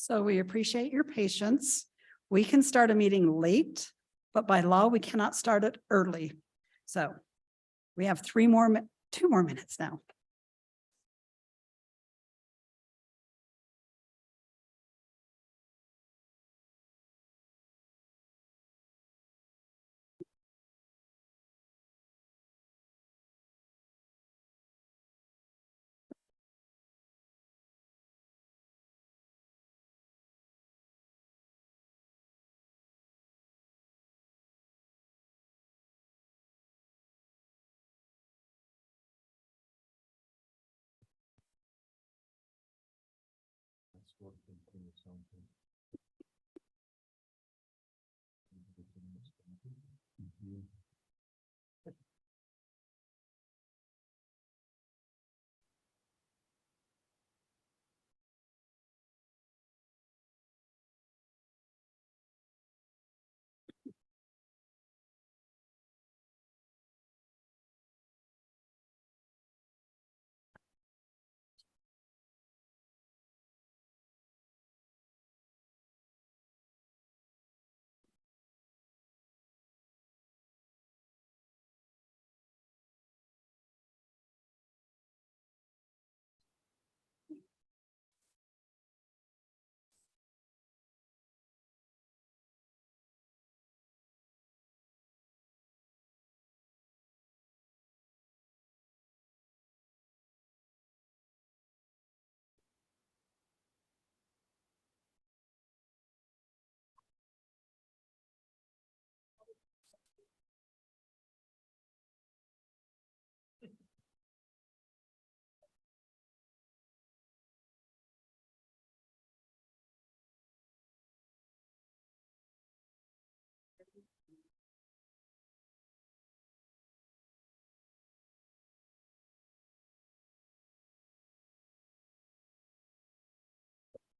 So we appreciate your patience. We can start a meeting late, but by law, we cannot start it early. So we have 2 more minutes now.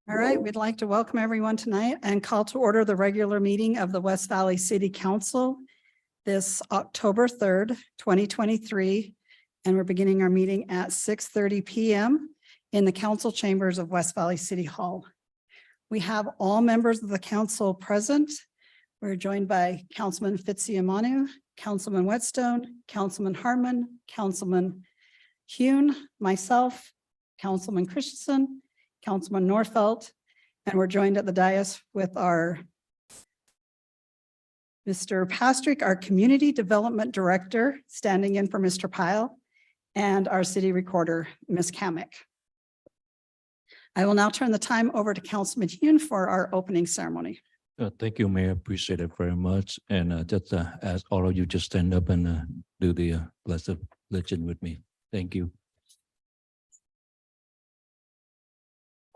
All right, we'd like to welcome everyone tonight and call to order the regular meeting of the West Valley City Council this October 3rd, 2023. And we're beginning our meeting at 6:30 p.m. in the council chambers of West Valley City Hall. We have all members of the council present. We're joined by Councilman Fitzsimmons, Councilman Whetstone, Councilman Harmon, Councilman Hune, myself, Councilman Christensen, Councilman Norfelt, and we're joined at the dais with our Mr. Pastrick, our Community Development Director, standing in for Mr. Pyle, and our City Recorder, Ms. Kamick. I will now turn the time over to Councilman Hune for our opening ceremony. Thank you, Mayor. Appreciate it very much. And just ask all of you to stand up and do the Pledge of Allegiance with me. Thank you.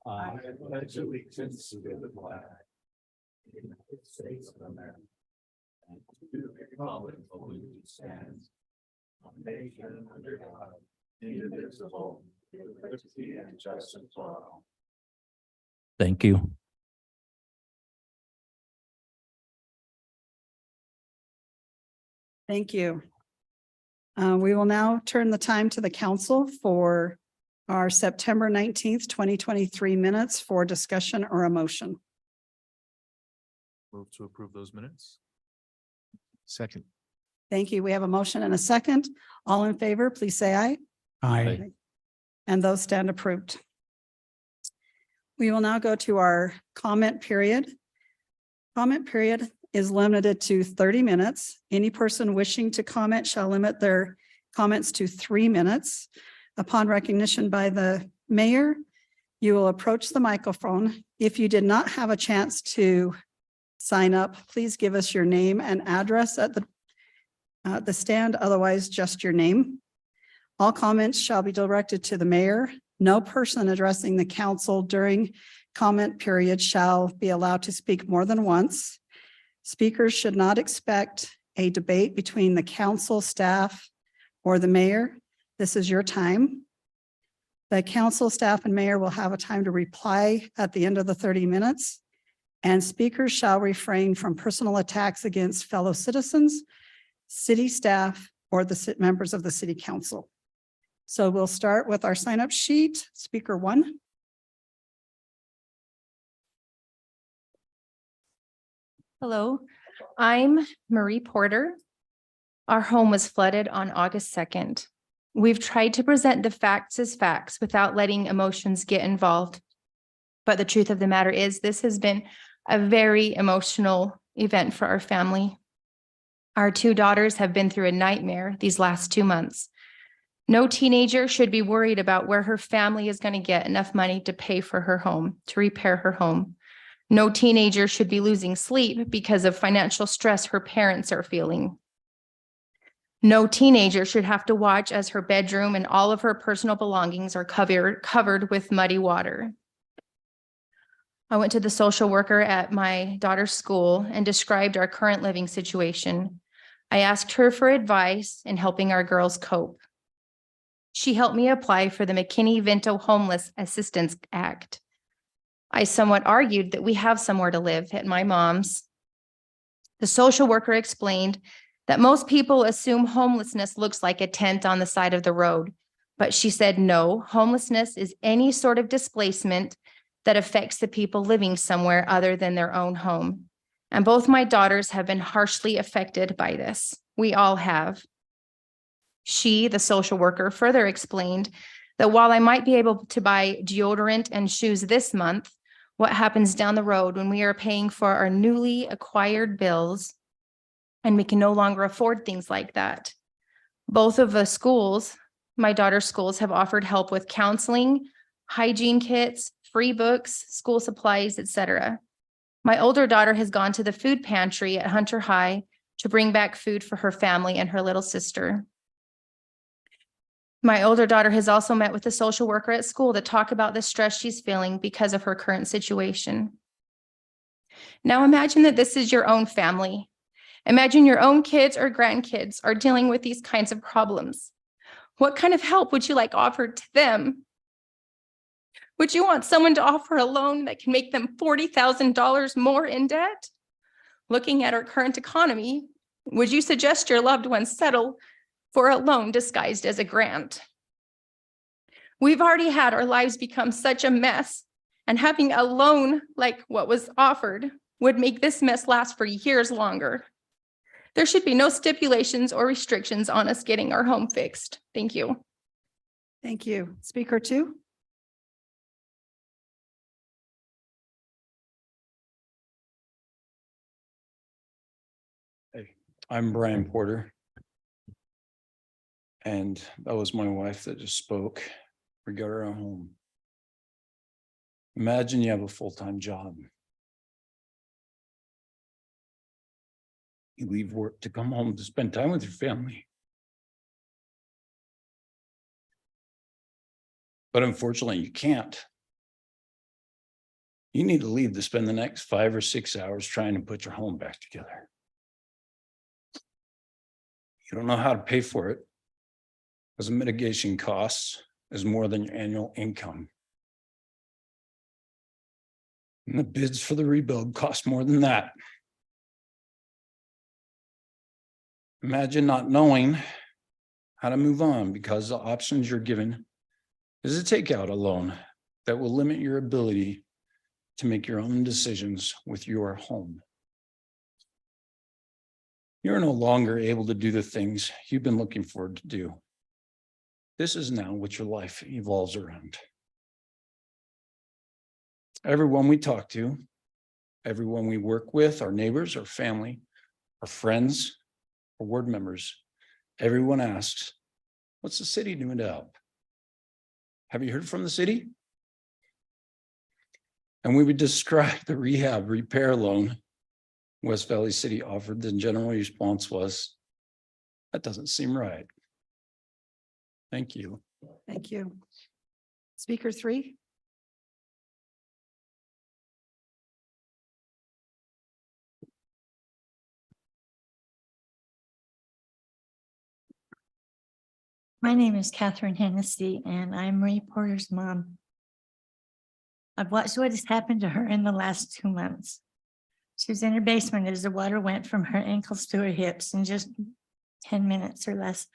I pledge allegiance to the flag of the United States of America and to the republic for which it stands, one nation under God, indivisible, with liberty and justice for all. Thank you. Thank you. We will now turn the time to the council for our September 19th, 2023 minutes for discussion or a motion. Move to approve those minutes. Second. Thank you. We have a motion and a second. All in favor, please say aye. Aye. And those stand approved. We will now go to our comment period. Comment period is limited to 30 minutes. Any person wishing to comment shall limit their comments to 3 minutes. Upon recognition by the mayor, you will approach the microphone. If you did not have a chance to sign up, please give us your name and address at the stand, otherwise just your name. All comments shall be directed to the mayor. No person addressing the council during comment period shall be allowed to speak more than once. Speakers should not expect a debate between the council, staff, or the mayor. This is your time. The council, staff, and mayor will have a time to reply at the end of the 30 minutes, and speakers shall refrain from personal attacks against fellow citizens, city staff, or the members of the city council. So we'll start with our sign-up sheet. Speaker 1. Hello, I'm Marie Porter. Our home was flooded on August 2nd. We've tried to present the facts as facts without letting emotions get involved. But the truth of the matter is, this has been a very emotional event for our family. Our 2 daughters have been through a nightmare these last 2 months. No teenager should be worried about where her family is going to get enough money to pay for her home, to repair her home. No teenager should be losing sleep because of financial stress her parents are feeling. No teenager should have to watch as her bedroom and all of her personal belongings are covered with muddy water. I went to the social worker at my daughter's school and described our current living situation. I asked her for advice in helping our girls cope. She helped me apply for the McKinney-Vento Homeless Assistance Act. I somewhat argued that we have somewhere to live at my mom's. The social worker explained that most people assume homelessness looks like a tent on the side of the road, but she said, no, homelessness is any sort of displacement that affects the people living somewhere other than their own home. And both my daughters have been harshly affected by this. We all have. She, the social worker, further explained that while I might be able to buy deodorant and shoes this month, what happens down the road when we are paying for our newly acquired bills and we can no longer afford things like that. Both of the schools, my daughter's schools, have offered help with counseling, hygiene kits, free books, school supplies, etc. My older daughter has gone to the food pantry at Hunter High to bring back food for her family and her little sister. My older daughter has also met with a social worker at school to talk about the stress she's feeling because of her current situation. Now imagine that this is your own family. Imagine your own kids or grandkids are dealing with these kinds of problems. What kind of help would you like offered to them? Would you want someone to offer a loan that can make them $40,000 more in debt? Looking at our current economy, would you suggest your loved ones settle for a loan disguised as a grant? We've already had our lives become such a mess, and having a loan like what was offered would make this mess last for years longer. There should be no stipulations or restrictions on us getting our home fixed. Thank you. Thank you. Speaker 2. I'm Brian Porter. And that was my wife that just spoke. We got our own home. Imagine you have a full-time job. You leave work to come home to spend time with your family. But unfortunately, you can't. You need to leave to spend the next 5 or 6 hours trying to put your home back together. You don't know how to pay for it, because the mitigation costs is more than your annual income. And the bids for the rebuild cost more than that. Imagine not knowing how to move on because the options you're given is to take out a loan that will limit your ability to make your own decisions with your home. You're no longer able to do the things you've been looking forward to do. This is now what your life evolves around. Everyone we talk to, everyone we work with, our neighbors, our family, our friends, our ward members, everyone asks, what's the city doing to help? Have you heard from the city? And we would describe the rehab repair loan West Valley City offered. The general response was, that doesn't seem right. Thank you. Thank you. Speaker 3. My name is Catherine Hennessy, and I'm Marie Porter's mom. I've watched what has happened to her in the last 2 months. She was in her basement as the water went from her ankles to her hips in just 10 minutes or less.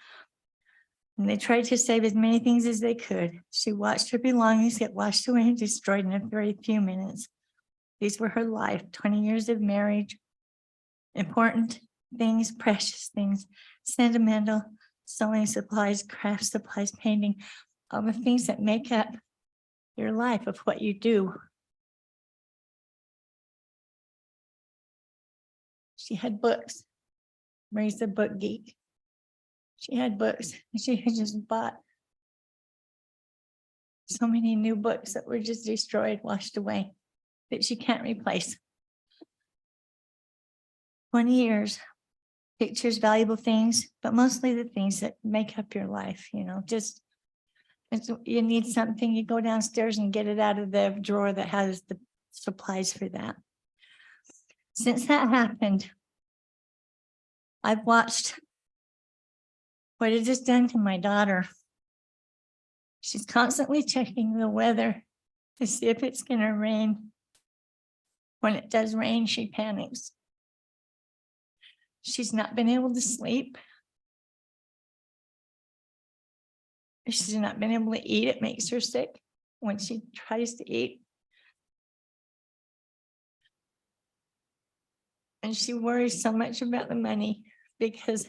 And they tried to save as many things as they could. She watched her belongings get washed away and destroyed in a very few minutes. These were her life, 20 years of marriage, important things, precious things, sentimental, sewing supplies, craft supplies, painting, all the things that make up your life of what you do. She had books. Marie's a book geek. She had books. She had just bought so many new books that were just destroyed, washed away, that she can't replace. 20 years, pictures, valuable things, but mostly the things that make up your life, you know, just you need something, you go downstairs and get it out of the drawer that has the supplies for that. Since that happened, I've watched what it has done to my daughter. She's constantly checking the weather to see if it's going to rain. When it does rain, she panics. She's not been able to sleep. She's not been able to eat. It makes her sick when she tries to eat. And she worries so much about the money because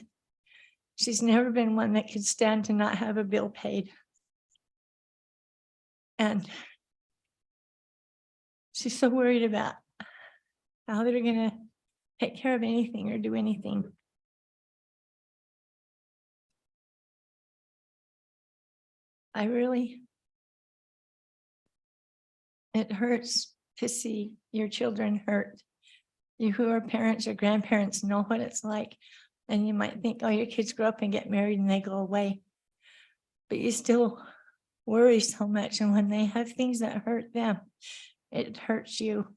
she's never been one that could stand to not have a bill paid. And she's so worried about how they're going to take care of anything or do anything. It hurts to see your children hurt. You who are parents or grandparents know what it's like. And you might think, oh, your kids grow up and get married and they go away. But you still worry so much. And when they have things that hurt them, it hurts you.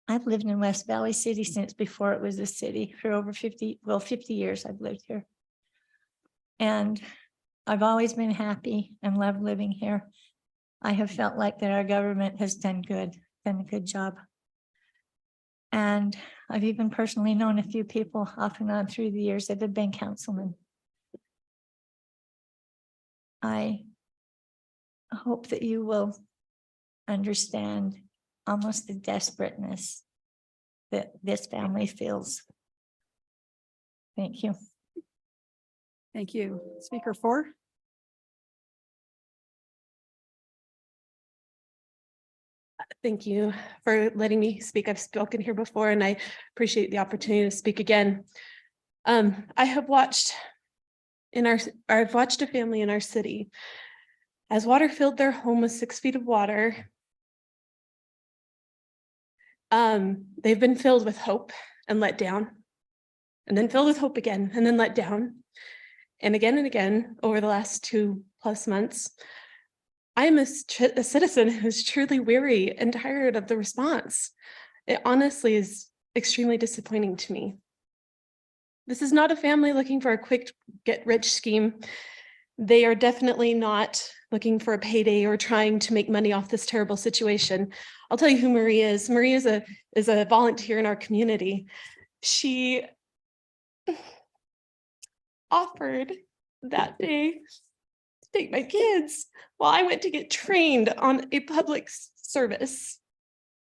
I've lived in West Valley City since before it was a city for over 50 years I've lived here. And I've always been happy and loved living here. I have felt like that our government has done a good job. And I've even personally known a few people off and on through the years that have been councilmen. I hope that you will understand almost the desperateness that this family feels. Thank you. Thank you. Speaker 4. Thank you for letting me speak. I've spoken here before and I appreciate the opportunity to speak again. I've watched a family in our city as water filled their home with 6 feet of water. They've been filled with hope and let down, and then filled with hope again, and then let down, and again over the last 2+ months. I am a citizen who's truly weary and tired of the response. It honestly is extremely disappointing to me. This is not a family looking for a quick get-rich scheme. They are definitely not looking for a payday or trying to make money off this terrible situation. I'll tell you who Marie is. Marie is a volunteer in our community. She offered that day to take my kids while I went to get trained on a public service.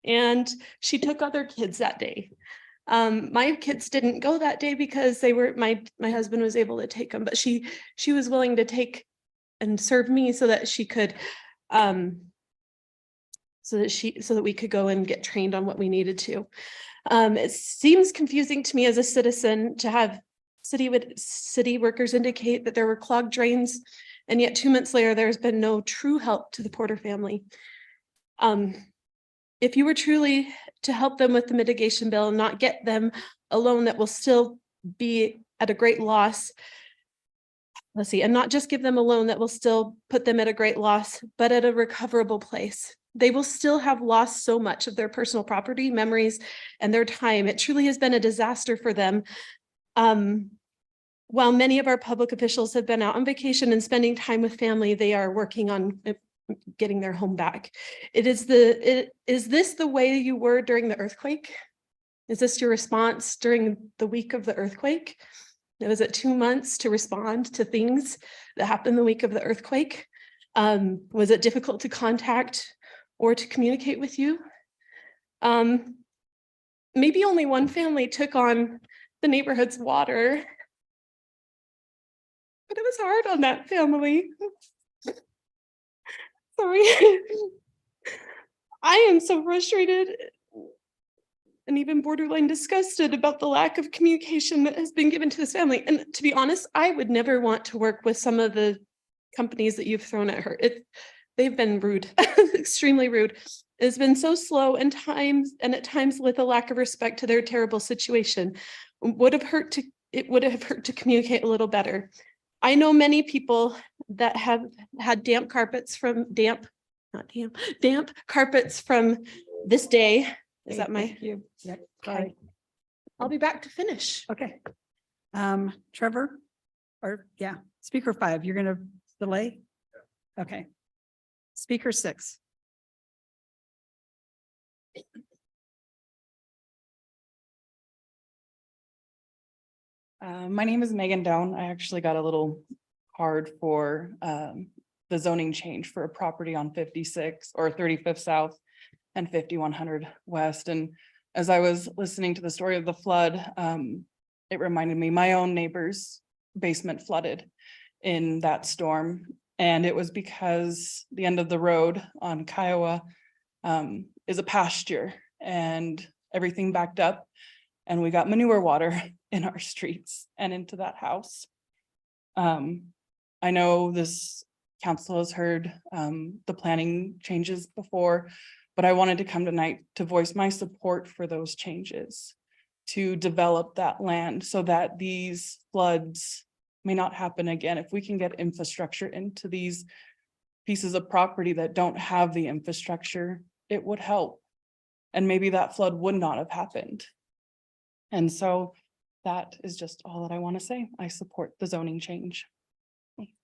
And she took other kids that day. My kids didn't go that day because they were, my husband was able to take them, but she was willing to take and serve me so that she could, so that we could go and get trained on what we needed to. It seems confusing to me as a citizen to have city workers indicate that there were clogged drains, and yet 2 months later, there's been no true help to the Porter family. If you were truly to help them with the mitigation bill and not get them a loan that will still be at a great loss, and not just give them a loan that will still put them at a great loss, but at a recoverable place. They will still have lost so much of their personal property, memories, and their time. It truly has been a disaster for them. While many of our public officials have been out on vacation and spending time with family, they are working on getting their home back. Is this the way you were during the earthquake? Is this your response during the week of the earthquake? Was it 2 months to respond to things that happened the week of the earthquake? Was it difficult to contact or to communicate with you? maybe only one family took on the neighborhood's water. But it was hard on that family. Sorry. I am so frustrated and even borderline disgusted about the lack of communication that has been given to this family. And to be honest, I would never want to work with some of the companies that you've thrown at her. They've been rude, extremely rude. It's been so slow and at times with a lack of respect to their terrible situation. It would have hurt to communicate a little better. I know many people that have had damp carpets from damp carpets from this day. Is that my? Thank you. Yep, Okay. sorry. I'll be back to finish. Okay. Trevor, or yeah, speaker 5, you're gonna delay? Okay. Speaker 6. My name is Megan Down. I actually got a little card for the zoning change for a property on 56 or 35th South and 5100 West. And as I was listening to the story of the flood, it reminded me my own neighbor's basement flooded in that storm. And it was because the end of the road on Kiowa is a pasture and everything backed up. And we got manure water in our streets and into that house. I know this council has heard the planning changes before, but I wanted to come tonight to voice my support for those changes, to develop that land so that these floods may not happen again. If we can get infrastructure into these pieces of property that don't have the infrastructure, it would help. And maybe that flood would not have happened. And so that is just all that I want to say. I support the zoning change.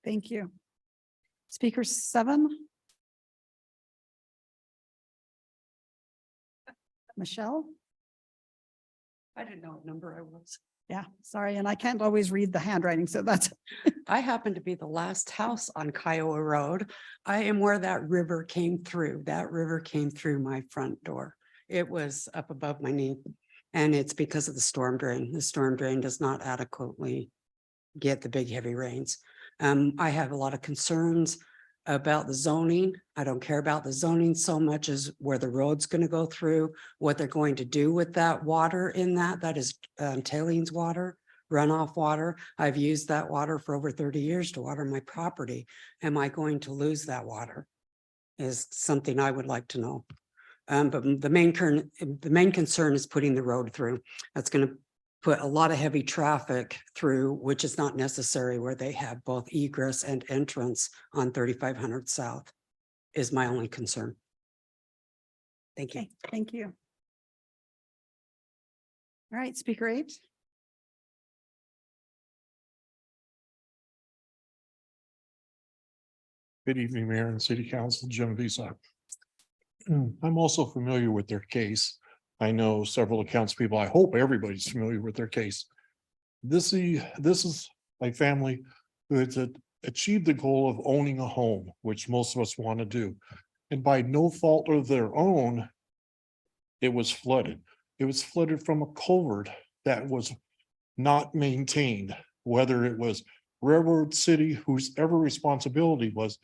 Thank you. Speaker 7. Michelle? I didn't know what number I was. Yeah, sorry, and I can't always read the handwriting, so that's, I happen to be the last house on Kiowa Road. I am where that river came through. That river came through my front door. It was up above my knee. And it's because of the storm drain. The storm drain does not adequately get the big heavy rains. I have a lot of concerns about the zoning. I don't care about the zoning so much as where the road's going to go through, what they're going to do with that water in that is tailings water, runoff water. I've used that water for over 30 years to water my property. Am I going to lose that water? Is something I would like to know. But the main concern is putting the road through. That's going to put a lot of heavy traffic through, which is not necessary where they have both egress and entrance on 3500 South is my only concern. Thank you. okay, thank you. All right, speaker 8. Good evening, Mayor and City Council, Jim Visa. I'm also familiar with their case. I know several accounts people. I hope everybody's familiar with their case. This is a family who has achieved the goal of owning a home, which most of us want to do. And by no fault of their own, it was flooded. It was flooded from a culvert that was not maintained, whether it was Railroad City, whose ever responsibility was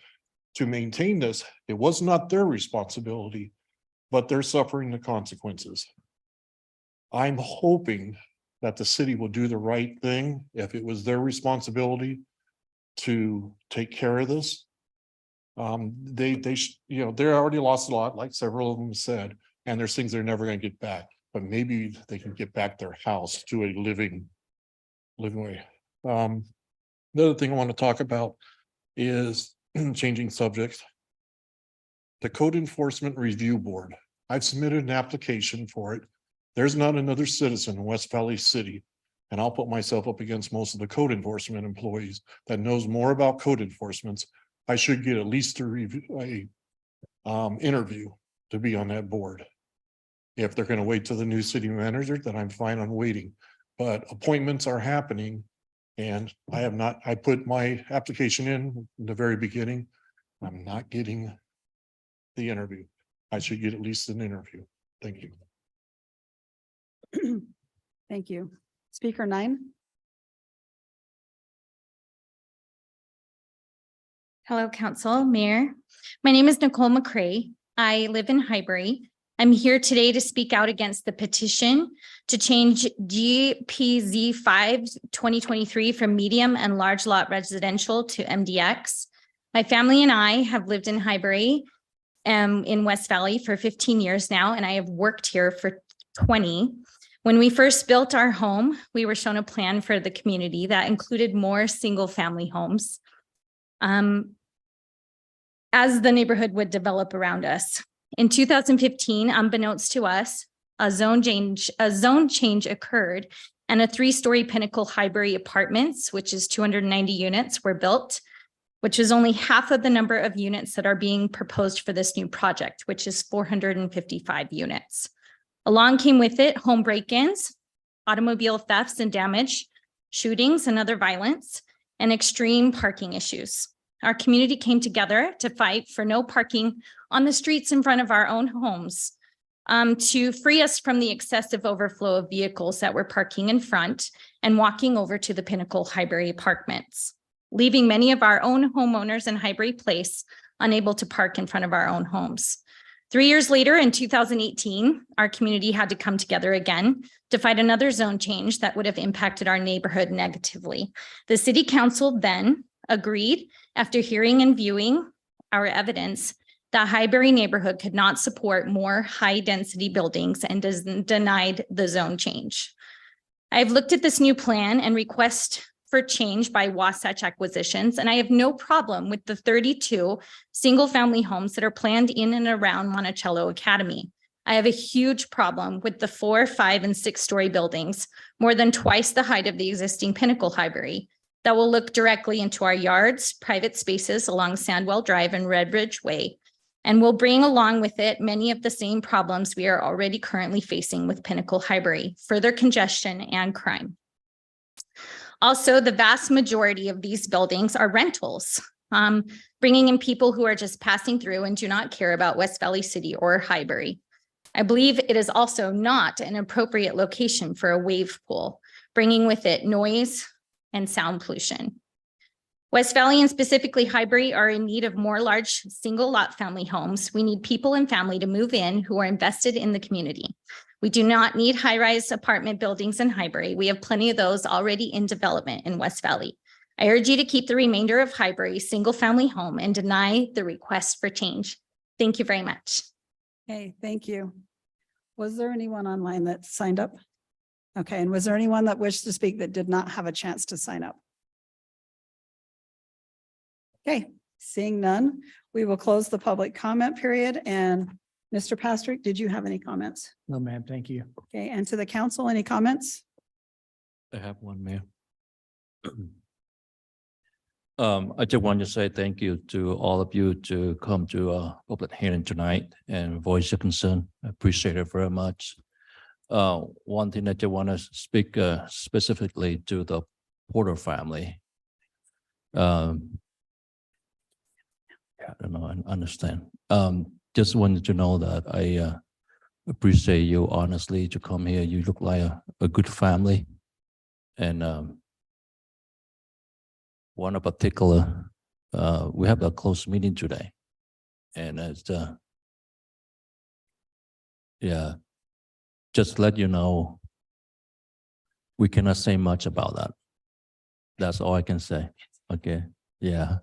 to maintain this. It was not their responsibility, but they're suffering the consequences. I'm hoping that the city will do the right thing if it was their responsibility to take care of this. They already lost a lot, like several of them said, and there's things they're never going to get back. But maybe they can get back their house to a living way. The other thing I want to talk about is changing subjects. The Code Enforcement Review Board. I've submitted an application for it. There's not another citizen in West Valley City, and I'll put myself up against most of the code enforcement employees that knows more about code enforcements. I should get at least a interview to be on that board. If they're going to wait till the new city manager, then I'm fine on waiting. But appointments are happening. And I put my application in the very beginning. I'm not getting the interview. I should get at least an interview. Thank you. Thank you. Speaker 9. Hello, Council, Mayor. My name is Nicole McCray. I live in Highbury. I'm here today to speak out against the petition to change GPZ 5 2023 from medium and large lot residential to MDX. My family and I have lived in Highbury in West Valley for 15 years now, and I have worked here for 20. When we first built our home, we were shown a plan for the community that included more single-family homes as the neighborhood would develop around us. In 2015, unbeknownst to us, a zone change occurred and a 3-story Pinnacle Highbury Apartments, which is 290 units, were built, which is only half of the number of units that are being proposed for this new project, which is 455 units. Along came with it home break-ins, automobile thefts and damage, shootings and other violence, and extreme parking issues. Our community came together to fight for no parking on the streets in front of our own homes, to free us from the excessive overflow of vehicles that were parking in front and walking over to the Pinnacle Highbury Apartments, leaving many of our own homeowners in Highbury Place unable to park in front of our own homes. 3 years later, in 2018, our community had to come together again to fight another zone change that would have impacted our neighborhood negatively. The city council then agreed, after hearing and viewing our evidence, that Highbury neighborhood could not support more high-density buildings and denied the zone change. I've looked at this new plan and request for change by Wasatch Acquisitions, and I have no problem with the 32 single-family homes that are planned in and around Monticello Academy. I have a huge problem with the 4, 5, and 6-story buildings, more than twice the height of the existing Pinnacle Highbury, that will look directly into our yards, private spaces along Sandwell Drive and Red Ridge Way, and will bring along with it many of the same problems we are already currently facing with Pinnacle Highbury, further congestion and crime. Also, the vast majority of these buildings are rentals, bringing in people who are just passing through and do not care about West Valley City or Highbury. I believe it is also not an appropriate location for a wave pool, bringing with it noise and sound pollution. West Valley and specifically Highbury are in need of more large single lot family homes. We need people and family to move in who are invested in the community. We do not need high-rise apartment buildings in Highbury. We have plenty of those already in development in West Valley. I urge you to keep the remainder of Highbury single-family home and deny the request for change. Thank you very much. Okay, thank you. Was there anyone online that signed up? Okay, and was there anyone that wished to speak that did not have a chance to sign up? Okay, seeing none, we will close the public comment period. And Mr. Pastrick, did you have any comments? No, ma'am. Thank you. Okay, and to the council, any comments? I have one, Mayor. I just want to say thank you to all of you to come to a public hearing tonight and voice your concern. I appreciate it very much. One thing that I want to speak specifically to the Porter family. I don't know, I understand. Just wanted to know that I appreciate you honestly to come here. You look like a good family. And one in particular, we have a close meeting today. And it's, yeah, just let you know, we cannot say much about that. That's all I can say. Okay, yeah.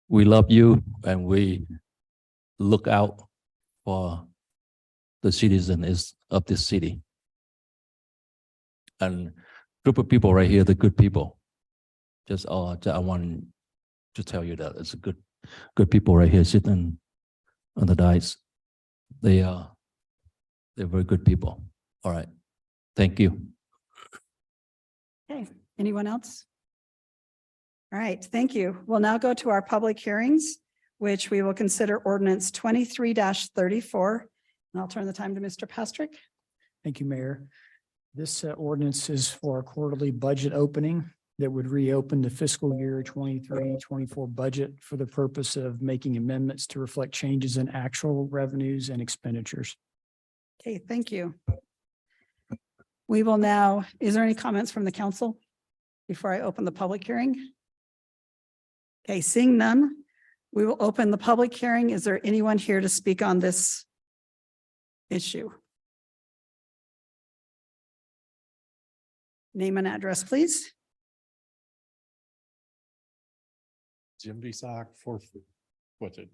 We love you and we look out for the citizens of this city. And group of people right here, the good people. Just I want to tell you that it's a good people right here sitting on the dais. They're very good people. All right. Thank you. Okay, anyone else? All right, thank you. We'll now go to our public hearings, which we will consider ordinance 23-34. And I'll turn the time to Mr. Pastrick. Thank you, Mayor. This ordinance is for a quarterly budget opening that would reopen the fiscal year 23-24 budget for the purpose of making amendments to reflect changes in actual revenues and expenditures. Okay, thank you. We will now, is there any comments from the council before I open the public hearing? Okay, seeing none, we will open the public hearing. Is there anyone here to speak on this issue? Name and address, please. Jim Visak for, what's it,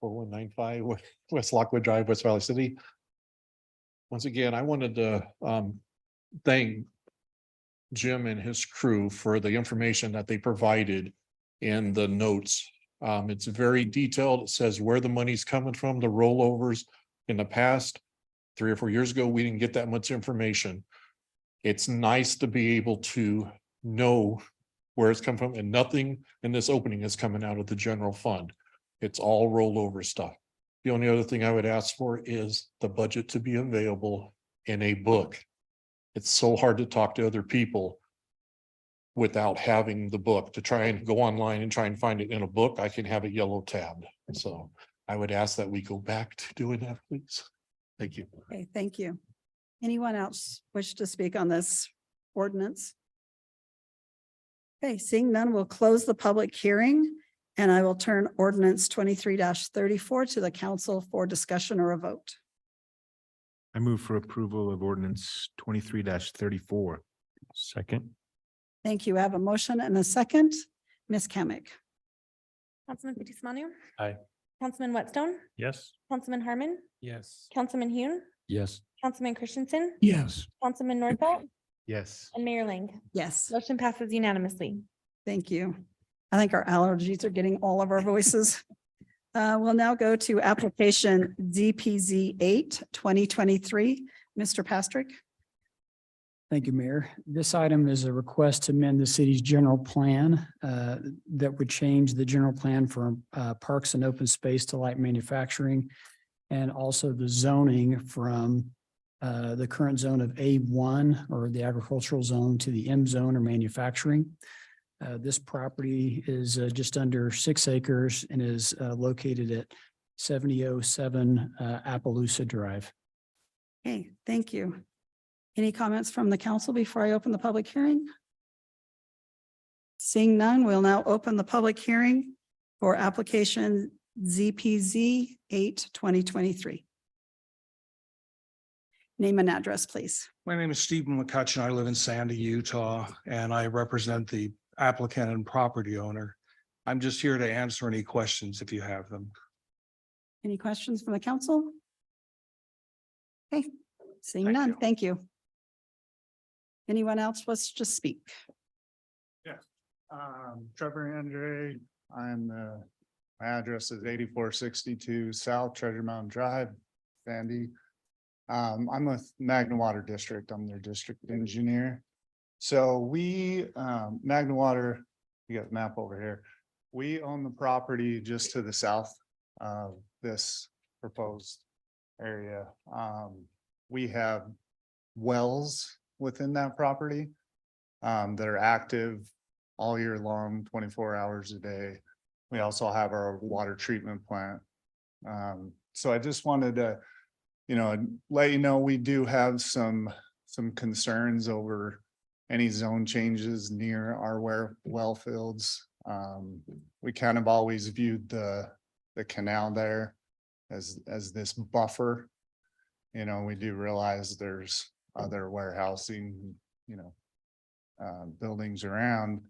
4195 West Lockwood Drive, West Valley City. Once again, I wanted to thank Jim and his crew for the information that they provided in the notes. It's very detailed. It says where the money's coming from, the rollovers. In the past, 3 or 4 years ago, we didn't get that much information. It's nice to be able to know where it's come from, and nothing in this opening is coming out of the general fund. It's all rollover stuff. The only other thing I would ask for is the budget to be available in a book. It's so hard to talk to other people without having the book. To try and go online and try and find it in a book, I can have it yellow tabbed. So I would ask that we go back to doing that, please. Thank you. Okay, thank you. Anyone else wish to speak on this ordinance? Okay, seeing none, we'll close the public hearing and I will turn ordinance 23-34 to the council for discussion or a vote. I move for approval of ordinance 23-34. Second. Thank you. I have a motion and a second. Ms. Kamic. Councilman Fitzie Umanu. Aye. Councilman Whitstone, Yes. Councilman Harmon, Yes. Councilman Hune, Yes. Councilman Christensen, Yes. Councilman Nordfelt, Yes. and Mayor Ling. Yes. Motion passes unanimously. Thank you. I think our allergies are getting all of our voices. We'll now go to application DPZ 8, 2023. Mr. Pastrick. Thank you, Mayor. This item is a request to amend the city's general plan that would change the general plan from parks and open space to light manufacturing, and also the zoning from the current zone of A1 or the agricultural zone to the M zone or manufacturing. This property is just under 6 acres and is located at 7007 Appaloosa Drive. Okay, thank you. Any comments from the council before I open the public hearing? Seeing none, we'll now open the public hearing for application ZPZ 8, 2023. Name and address, please. My name is Stephen McCutcheon. I live in Sandy, Utah, and I represent the applicant and property owner. I'm just here to answer any questions if you have them. Any questions from the council? Okay, seeing Thank none, you. thank you. Anyone else wants to speak? Trevor Andre, my address is 8462 South Treasure Mountain Drive, Sandy. I'm with Magna Water District. I'm their district engineer. So we, Magna Water, you got the map over here. We own the property just to the south of this proposed area. We have wells within that property that are active all year long, 24 hours a day. We also have our water treatment plant. So I just wanted to, let you know, we do have some concerns over any zone changes near our well fields. We kind of always viewed the canal there as this buffer. We do realize there's other warehousing, buildings around.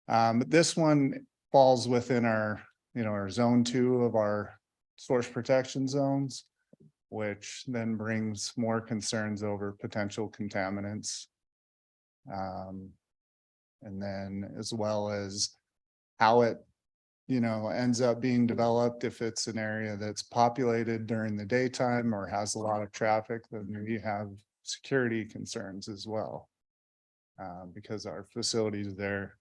But this one falls within our, our zone 2 of our source protection zones, which then brings more concerns over potential contaminants. And then as well as how it, ends up being developed. If it's an area that's populated during the daytime or has a lot of traffic, then we have security concerns as well. Because our facilities there,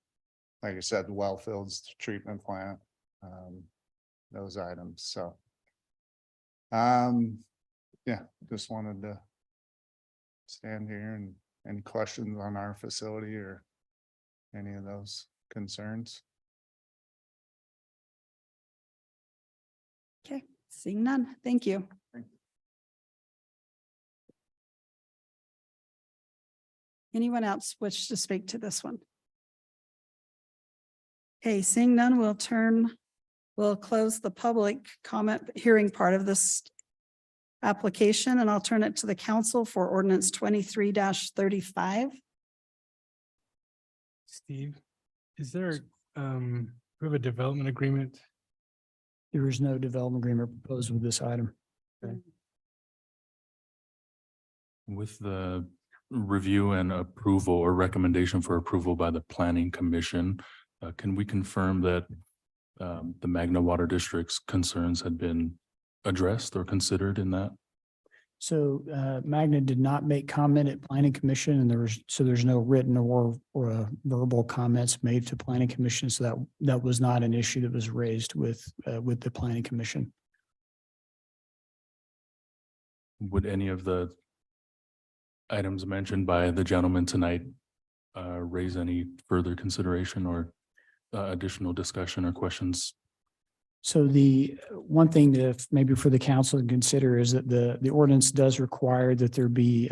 like I said, the well fields, the treatment plant, those items. So, yeah, just wanted to stand here and any questions on our facility or any of those concerns. Okay, seeing none, thank you. Anyone else wish to speak to this one? Okay, seeing none, we'll close the public comment hearing part of this application, and I'll turn it to the council for ordinance 23-35. Steve, is there, we have a development agreement? There is no development agreement proposed with this item. With the review and approval or recommendation for approval by the planning commission, can we confirm that the Magna Water District's concerns had been addressed or considered in that? So Magna did not make comment at planning commission, and there's no written or verbal comments made to planning commission. So that was not an issue that was raised with the planning commission. Would any of the items mentioned by the gentleman tonight raise any further consideration or additional discussion or questions? So the one thing that maybe for the council to consider is that the ordinance does require that there be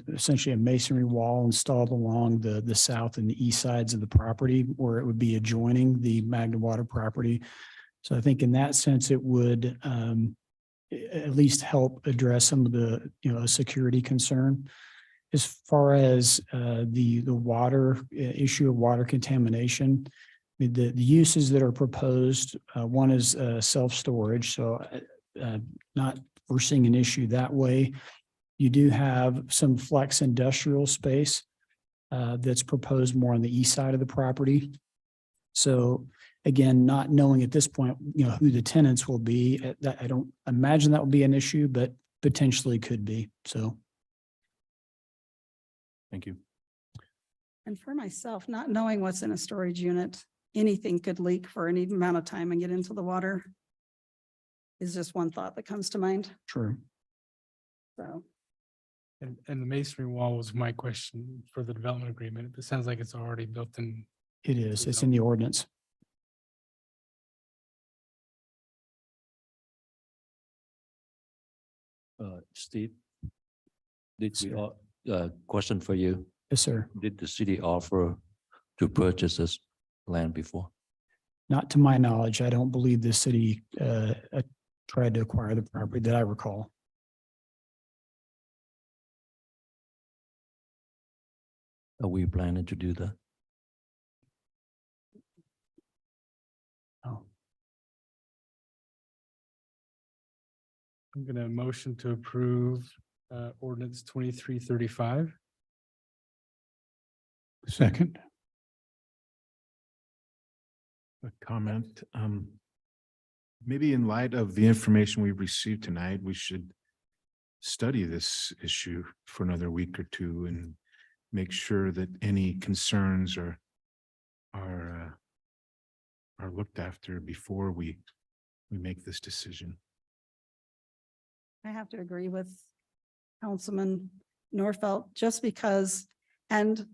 essentially a masonry wall installed along the south and the east sides of the property, where it would be adjoining the Magna Water property. So I think in that sense, it would at least help address some of the, a security concern. As far as the water issue of water contamination, the uses that are proposed, one is self-storage, so not foreseeing an issue that way. You do have some flex industrial space that's proposed more on the east side of the property. So again, not knowing at this point, who the tenants will be, I don't imagine that will be an issue, but potentially could be. So. Thank you. And for myself, not knowing what's in a storage unit, anything could leak for any amount of time and get into the water is just one thought that comes to mind. True. So. And the masonry wall was my question for the development agreement. It sounds like it's already built in. It is. It's in the ordinance. Steve, question for you. Yes, sir. Did the city offer to purchase this land before? Not to my knowledge. I don't believe the city tried to acquire the property that I recall. Are we planning to do that? Oh, I'm gonna motion to approve ordinance 2335. Second. A comment, maybe in light of the information we've received tonight, we should study this issue for another week or two and make sure that any concerns are looked after before we make this decision. I have to agree with Councilman Norfelt, just because, and,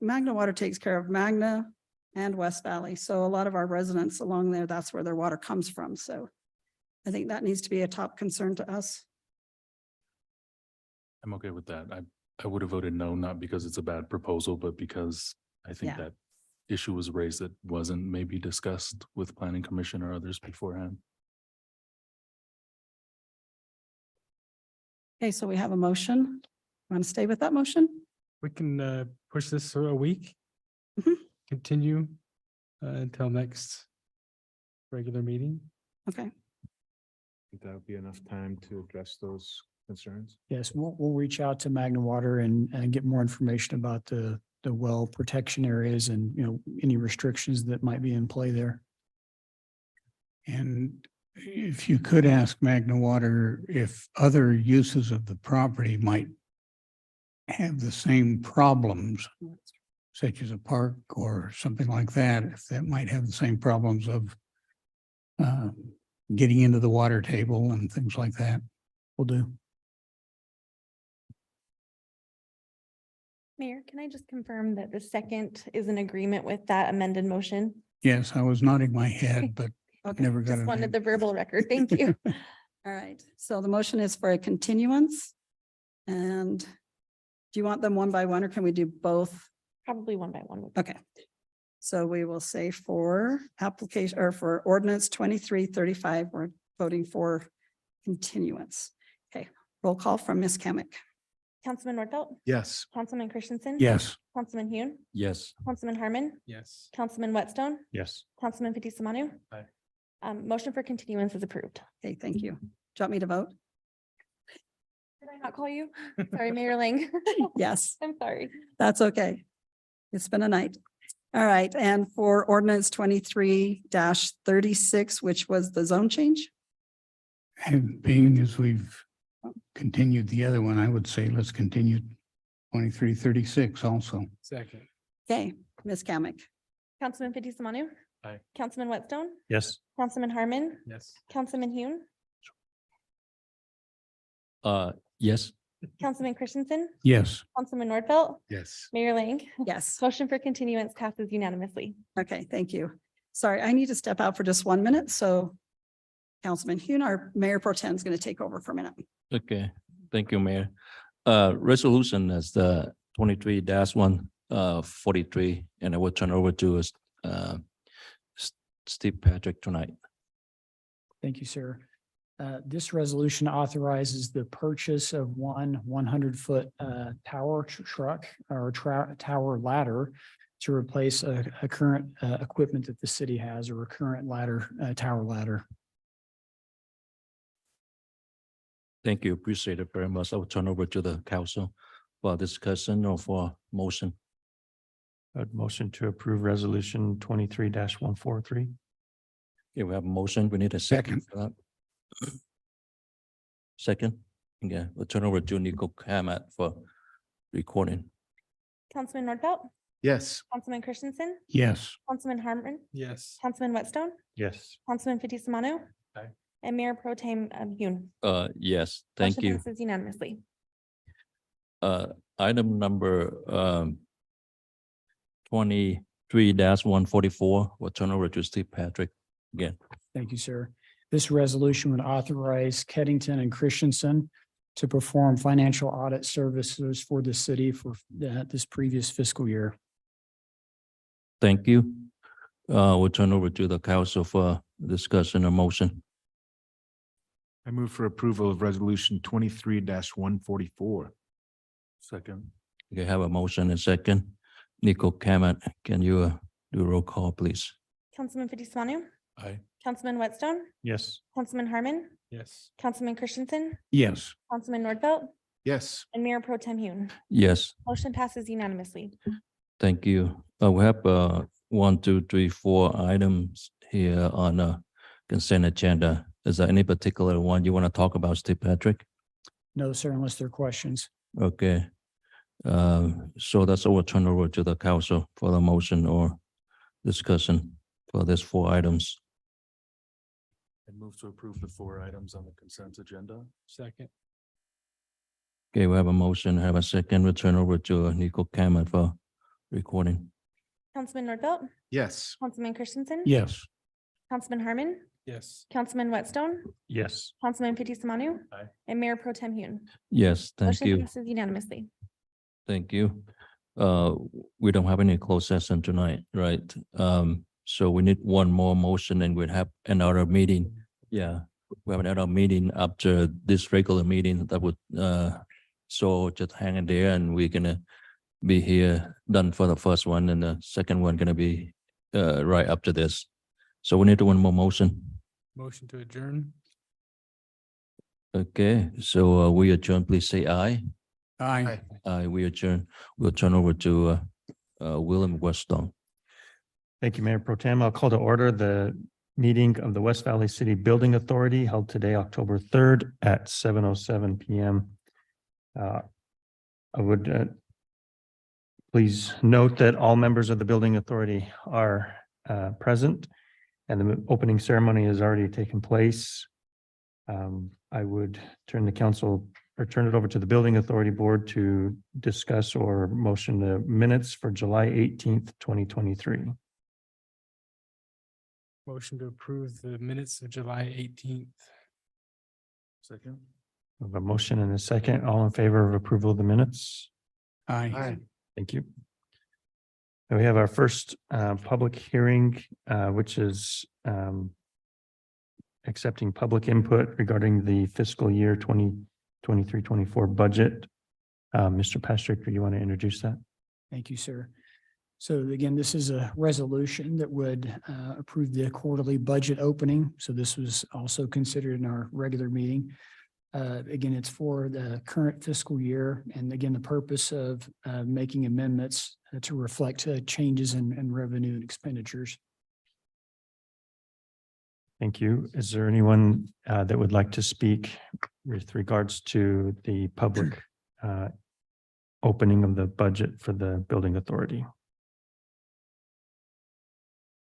Magna Water takes care of Magna and West Valley. So a lot of our residents along there, that's where their water comes from. So I think that needs to be a top concern to us. I'm okay with that. I would have voted no, not because it's a bad proposal, but because I think Yeah. that issue was raised that wasn't maybe discussed with planning commission or others beforehand. Okay, so we have a motion. Want to stay with that motion? We can push this for a week. Mhm. Continue until next regular meeting. Okay. Think that would be enough time to address those concerns? yes, we'll reach out to Magna Water and get more information about the well protection areas and, any restrictions that might be in play there. And if you could ask Magna Water if other uses of the property might have the same problems, such as a park or something like that, if that might have the same problems of getting into the water table and things like that. Will do. Mayor, can I just confirm that the second is in agreement with that amended motion? Yes, I was nodding my head, but Okay. never got Just it. wanted the verbal record. Thank you. All right. So the motion is for a continuance. And Do you want them one by one or can we do both? Probably one by one. Okay. So we will say for application or for ordinance 2335, we're voting for continuance. Okay, roll call from Ms. Kamic. Councilman Nordfelt, Yes. Councilman Christensen. Yes. Councilman Hune, Yes. Councilman Harmon, Yes. Councilman Whitstone, Yes. Councilman Fitzie Umanu. Aye. Motion for continuance is approved. Okay, thank you. Do you want me to vote? Did I not call you? Sorry, Mayor Ling. Yes, I'm sorry. that's okay. It's been a night. All right, and for ordinance 23-36, which was the zone change? And being as we've continued the other one, I would say let's continue 2336 also. Second. Okay, Ms. Kamic. Councilman Fitzie Umanu. Aye. Councilman Whitstone, Yes. Councilman Harmon, Yes. Councilman Hune, Yes. Councilman Christensen, Yes. Councilman Nordfelt, Yes. Mayor Ling. Yes. Motion for continuance passes unanimously. Okay, thank you. Sorry, I need to step out for just 1 minute, so Councilman Hune, our Mayor Pro Tem is going to take over for a minute. Okay, thank you, Mayor. Resolution is the 23-143, and I will turn over to Steve Patrick tonight. Thank you, sir. This resolution authorizes the purchase of one 100-foot tower truck or tower ladder to replace a current equipment that the city has, or a current tower ladder. Thank you, appreciate it very much. I will turn over to the council for discussion or for motion. Motion to approve resolution 23-143. Okay, we have a motion. We need a second for that. Second, yeah, we'll turn over to Nico Kamat for recording. Councilman Nordfelt, Yes. Councilman Christensen, Yes. Councilman Harmon, Yes. Councilman Whitstone, Yes. Councilman Fitzie Umanu. Aye. And Mayor Pro Tem Hune. Yes, thank Motion you. passes unanimously. Item number 23-144, we'll turn over to Steve Patrick again. Thank you, sir. This resolution would authorize Keddington and Christensen to perform financial audit services for the city for this previous fiscal year. Thank you. We'll turn over to the council for discussion or motion. I move for approval of resolution 23-144. Second. You have a motion and second. Nico Kamat, can you do a roll call, please? Councilman Fitzie Umanu, Aye. Councilman Whitstone, Yes. Councilman Harmon, Yes. Councilman Christensen, Yes. Councilman Nordfelt, Yes. and Mayor Pro Tem Hune. Yes, Motion passes unanimously. thank you. We have 1, 2, 3, 4 items here on the consent agenda. Is there any particular one you want to talk about, Steve Patrick? No, sir, unless there are questions. Okay. So that's all. We'll turn over to the council for the motion or discussion for these 4 items. I move to approve the 4 items on the consent agenda. Second. Okay, we have a motion, have a second. We'll turn over to Nico Kamat for recording. Councilman Nordfelt, Yes. Councilman Christensen. Yes. Councilman Harmon, Yes. Councilman Whitstone, Yes. Councilman Fitzie Umanu. Aye. And Mayor Pro Tem Hune. Yes, thank Motion you. passes unanimously. Thank you. We don't have any closed session tonight, right? So we need one more motion and we'll have another meeting. Yeah, we have another meeting after this regular meeting that would, so just hang in there and we're gonna be here done for the first one and the second one gonna be right after this. So we need one more motion. Motion to adjourn. Okay, so we adjourn, please say aye. Aye. Aye, we adjourn. We'll turn over to William Weststone. Thank you, Mayor Pro Tem. I'll call to order the meeting of the West Valley City Building Authority held today, October 3rd at 7:07 PM. I would please note that all members of the Building Authority are present and the opening ceremony has already taken place. I would turn the council or turn it over to the Building Authority Board to discuss or motion the minutes for July 18th, 2023. Motion to approve the minutes of July 18th. Second. We have a motion and a second. All in favor of approval of the minutes? Aye. Thank you. And we have our first public hearing, which is accepting public input regarding the fiscal year 2023-24 budget. Mr. Pastrick, do you want to introduce that? Thank you, sir. So again, this is a resolution that would approve the quarterly budget opening. So this was also considered in our regular meeting. Again, it's for the current fiscal year. And again, the purpose of making amendments to reflect changes in revenue and expenditures. Thank you. Is there anyone that would like to speak with regards to the public opening of the budget for the building authority?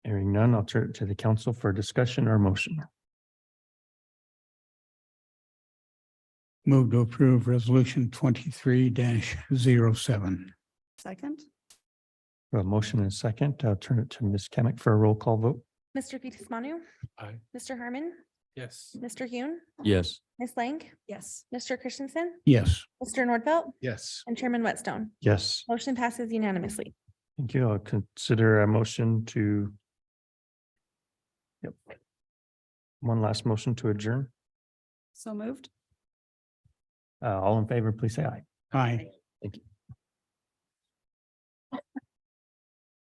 Hearing none, I'll turn it to the council for discussion or motion. Move to approve resolution 23-07. Second? We have a motion and a second. I'll turn it to Ms. Kamic for a roll call vote. Mr. Fitzsimonu. Aye. Mr. Herman, Yes. Mr. Hune, Yes. Ms. Lang, Yes. Mr. Christensen, Yes. Mr. Nordfelt, Yes. and Chairman Whitstone. Yes, Motion passes unanimously. thank you. I'll consider a motion to. Yep. One last motion to adjourn. So moved? All in favor, please say aye. Aye. Thank you.